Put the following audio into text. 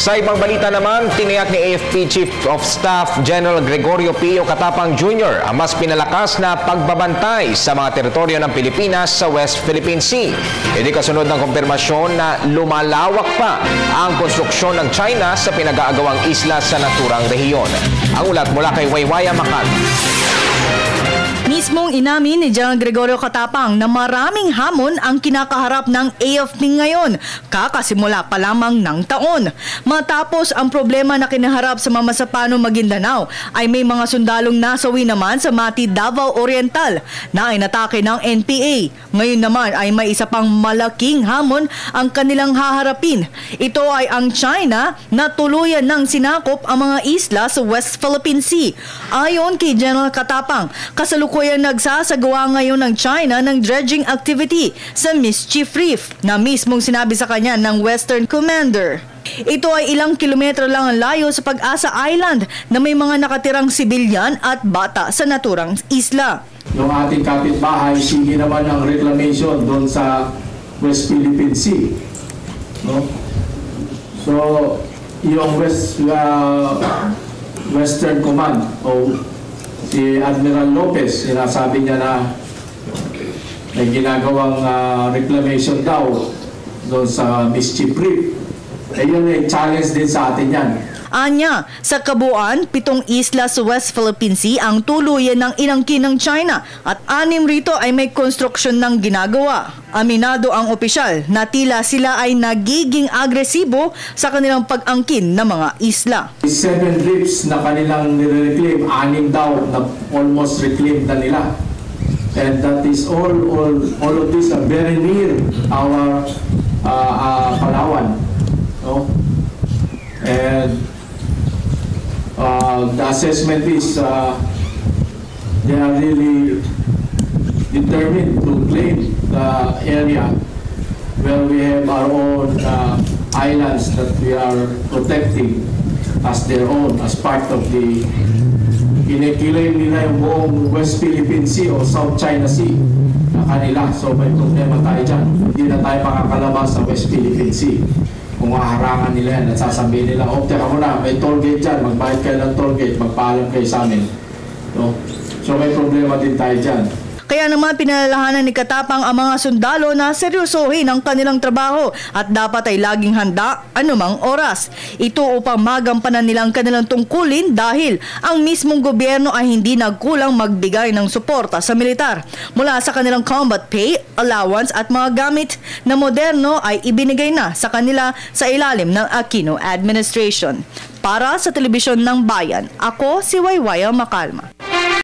Sa ibang balita naman, tiniyak ni AFP Chief of Staff General Gregorio P. Katapang Jr. ang mas pinalakas na pagbabantay sa mga teritoryo ng Pilipinas sa West Philippine Sea. Hindi kasunod ng kumpirmasyon na lumalawak pa ang konstruksyon ng China sa pinag-aagawang isla sa naturang rehiyon. Ang ulat mula kay Waywaya Makal. Mismong inamin ni General Gregorio Katapang na maraming hamon ang kinakaharap ng AFP ngayon, kakasimula pa lamang ng taon. Matapos ang problema na kinaharap sa Mamasapano, Maguindanao, ay may mga sundalong nasawi naman sa Mati, Davao Oriental na inatake ng NPA. Ngayon naman ay may isa pang malaking hamon ang kanilang haharapin. Ito ay ang China na tuluyan ng sinakop ang mga isla sa West Philippine Sea. Ayon kay General Katapang, kasalukuyang nagsasagawa ngayon ng China ng dredging activity sa Mischief Reef na mismong sinabi sa kanya ng Western Commander. Ito ay ilang kilometro lang ang layo sa Pag-asa Island na may mga nakatirang sibilyan at bata sa naturang isla. Yung ating kapitbahay, sige naman ang reclamation doon sa West Philippine Sea. No? So, yung Western Command o si Admiral Lopez, sinasabi niya na may ginagawang reclamation daw doon sa Mischief Reef. Ayun ay challenge din sa atin yan. Anya, sa kabuuan, 7 isla sa West Philippine Sea ang tuluyan ng inangkin ng China at 6 rito ay may konstruksyon ng ginagawa. Aminado ang opisyal na tila sila ay nagiging agresibo sa kanilang pag-angkin ng mga isla. 7 reefs na kanilang nire-reclaim, 6 daw na almost reclaimed na nila. And that is all of these are very near our Palawan. No? And the assessment is they are really determined to claim the area where we have our own islands that we are protecting as their own, as part of the iniklaim nila yung buong West Philippine Sea o South China Sea na kanila. So may problema tayo dyan. Hindi na tayo makakalabas sa West Philippine Sea. Kung haharangan nila yan at sasabihin nila, teka muna, may toll gate dyan, magbayad kayo ng toll gate, magpaalam kayo sa amin. No? So may problema din tayo dyan. Kaya naman pinalalahanan ni Katapang ang mga sundalo na seryosohin ang kanilang trabaho at dapat ay laging handa anumang oras. Ito upang magampanan nilang kanilang tungkulin dahil ang mismong gobyerno ay hindi nagkulang magbigay ng suporta sa militar. Mula sa kanilang combat pay, allowance at mga gamit na moderno ay ibinigay na sa kanila sa ilalim ng Aquino administration. Para sa Telebisyon ng Bayan, ako si Waywaya Makalma.